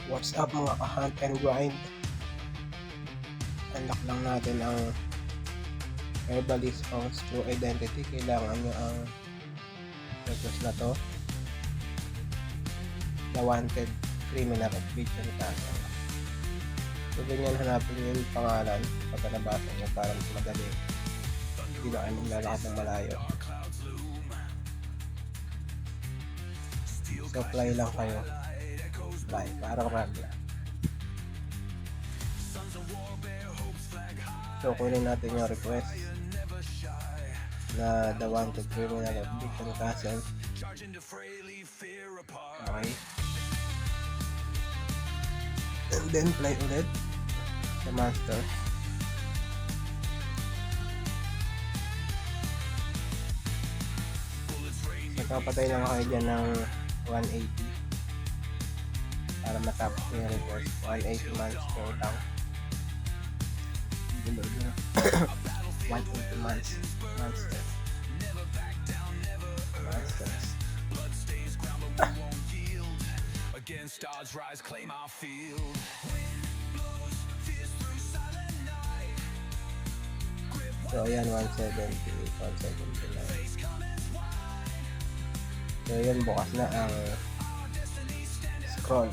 What's up mga ka-hunt and grind? Unlock lang natin ang Herbalist House True Identity. Kailangan nyo ang request na to, The Wanted Criminal of Beacon Castle. So ganyan, hanapin nyo yung pangalan pagkanabasan nyo para mas madali, hindi na kayo maglalakad ng malayo. So fly lang kayo, fly, parang ragla. So kunin natin yung request na The Wanted Criminal of Beacon Castle. Okay, and then fly ulit sa master. Nagpapatay lang kayo dyan ng 180 para matapos yung request. 180 monster lang. 180 months monster. Monsters. Against odds rise, claim our field. So ayan, 170, 179. So ayan, bukas na ang scroll.